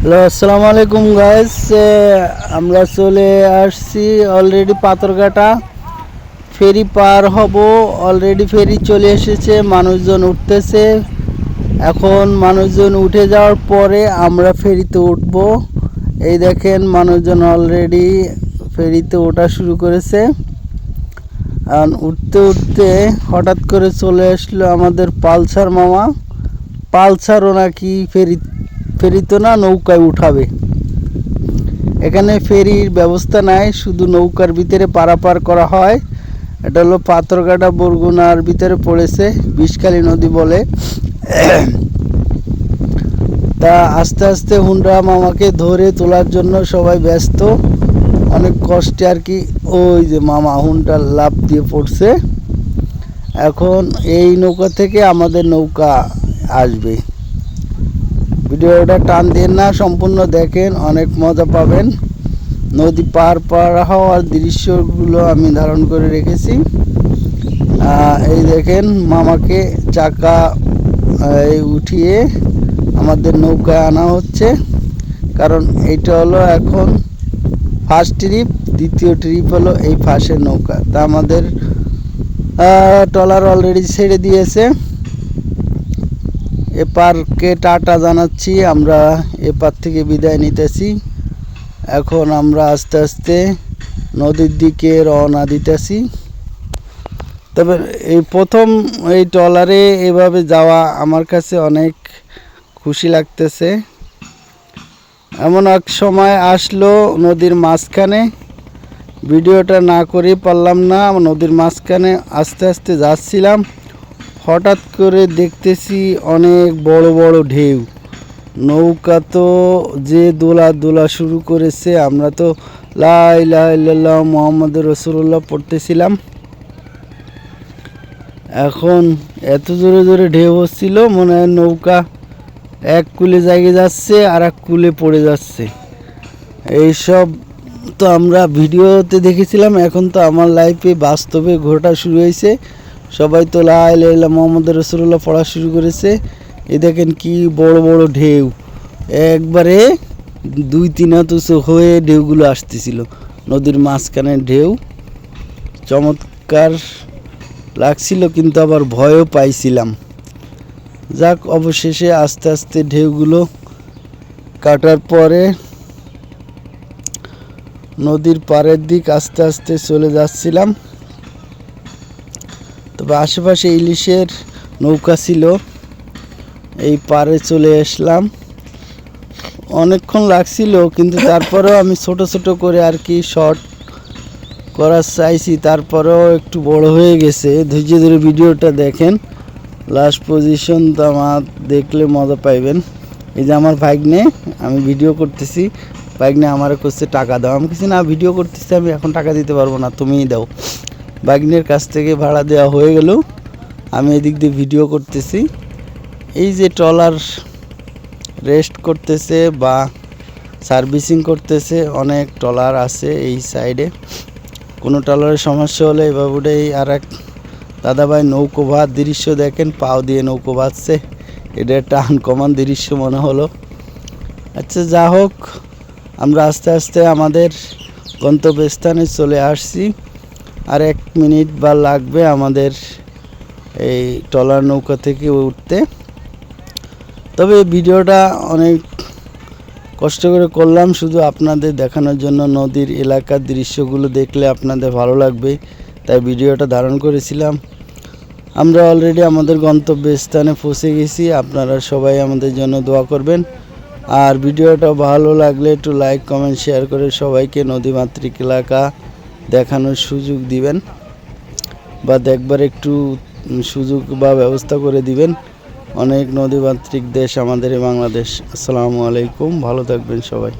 Hello, আসসালামু আলাইকুম guys. আমরা চলে আসছি অলরেডি পাথরঘাটা। ফেরি পার হব, অলরেডি ফেরি চলে এসেছে, মানুষজন উঠতেছে। এখন মানুষজন উঠে যাওয়ার পরে আমরা ফেরিতে উঠব। এই দেখেন মানুষজন অলরেডি ফেরিতে ওঠা শুরু করেছে। আর উঠতে উঠতে হঠাৎ করে চলে আসলো আমাদের পালসার মামা। পালসারও নাকি ফেরিতে না নৌকায় উঠাবে। এখানে ফেরির ব্যবস্থা নাই, শুধু নৌকার ভিতরে পারাপার করা হয়। এটা হলো পাথরঘাটা বরগুনার ভিতরে পড়েছে, বিষখালী নদী বলে। তা আস্তে আস্তে হুন্ডা মামাকে ধরে তোলার জন্য সবাই ব্যস্ত, অনেক কষ্টে আর কি। ওই যে মামা হুন্ডা লাফ দিয়ে পড়ছে। এখন এই নৌকা থেকে আমাদের নৌকা আসবে। ভিডিওটা টান দিয়ে না, সম্পূর্ণ দেখেন, অনেক মজা পাবেন। নদী পার হওয়ার দৃশ্যগুলো আমি ধারণ করে রেখেছি। এই দেখেন মামাকে চাকা উঠিয়ে আমাদের নৌকায় আনা হচ্ছে, কারণ এইটা হলো এখন ফার্স্ট ট্রিপ। দ্বিতীয় ট্রিপ হলো এই ফাঁসের নৌকা। তা আমাদের ট্রলার অলরেডি ছেড়ে দিয়েছে। এপারকে টাটা জানাচ্ছি, আমরা এপার থেকে বিদায় নিতেছি। এখন আমরা আস্তে আস্তে নদীর দিকে রওনা দিতেছি। তবে এই প্রথম এই ট্রলারে এভাবে যাওয়া আমার কাছে অনেক খুশি লাগতেছে। এমন এক সময় আসলো নদীর মাঝখানে, ভিডিওটা না করে পারলাম না। নদীর মাঝখানে আস্তে আস্তে যাচ্ছিলাম, হঠাৎ করে দেখতেছি অনেক বড় বড় ঢেউ। নৌকা তো যে দোলা শুরু করেছে। আমরা তো লা ইলাহা ইল্লাল্লাহ মুহাম্মাদুর রাসূলুল্লাহ পড়তেছিলাম। এখন এত জোরে জোরে ঢেউ হচ্ছিল, মনে হয় নৌকা এক কূলে জায়গা যাচ্ছে আর এক কূলে পড়ে যাচ্ছে। এইসব তো আমরা ভিডিওতে দেখেছিলাম, এখন তো আমার লাইফে বাস্তবে ঘটা শুরু হয়েছে। সবাই তো লা ইলাহা ইল্লাল্লাহ মুহাম্মাদুর রাসূলুল্লাহ পড়া শুরু করেছে। এই দেখেন কি বড় বড় ঢেউ, একবারে 2-3 হাত উঁচু হয়ে ঢেউগুলো আসতেছিল। নদীর মাঝখানে ঢেউ চমৎকার লাগছিল, কিন্তু আবার ভয়ও পাইছিলাম। যাক, অবশেষে আস্তে আস্তে ঢেউগুলো কাটার পরে নদীর পাড়ের দিক আস্তে আস্তে চলে যাচ্ছিলাম। তবে আশেপাশে ইলিশের নৌকা ছিল, এই পাড়ে চলে আসলাম। অনেকক্ষণ লাগছিল, কিন্তু তারপরেও আমি ছোট ছোট করে আর কি শর্ট করার চাইছি। তারপরেও একটু বড় হয়ে গেছে। ধৈর্য ধরে ভিডিওটা দেখেন, লাস্ট পজিশন তো আমার দেখলে মজা পাইবেন। এই যে আমার ভাগ্নে, আমি ভিডিও করতেছি, ভাগ্নে আমার কাছে টাকা দাও। আমি কিছু না, ভিডিও করতেছি আমি, এখন টাকা দিতে পারবো না, তুমিই দাও। ভাগ্নের কাছ থেকে ভাড়া দেওয়া হয়ে গেল, আমি এদিক দিয়ে ভিডিও করতেছি। এই যে ট্রলার রেস্ট করতেছে বা সার্ভিসিং করতেছে, অনেক ট্রলার আছে এই সাইডে। কোনো ট্রলারের সমস্যা হলে এভাবেই আর এক দাদাভাই নৌকো ভাত দৃশ্য দেখেন, পাও দিয়ে নৌকো ভাতছে। এটা একটা আনকমন দৃশ্য মনে হলো। আচ্ছা, যা হোক, আমরা আস্তে আস্তে আমাদের গন্তব্যস্থানে চলে আসছি। আর 1 মিনিট বা লাগবে আমাদের এই ট্রলার নৌকা থেকে উঠতে। তবে ভিডিওটা অনেক কষ্ট করে করলাম শুধু আপনাদের দেখানোর জন্য। নদীর এলাকার দৃশ্যগুলো দেখলে আপনাদের ভালো লাগবে, তাই ভিডিওটা ধারণ করেছিলাম। আমরা অলরেডি আমাদের গন্তব্যস্থানে পৌঁছে গেছি। আপনারা সবাই আমাদের জন্য দোয়া করবেন। আর ভিডিওটা ভালো লাগলে একটু লাইক, কমেন্ট, শেয়ার করে সবাইকে নদীমাতৃক এলাকা দেখানোর সুযোগ দিবেন, বা দেখবার একটু সুযোগ বা ব্যবস্থা করে দিবেন। অনেক নদীমাতৃক দেশ আমাদের এই বাংলাদেশ। আসসালামু আলাইকুম, ভালো থাকবেন সবাই।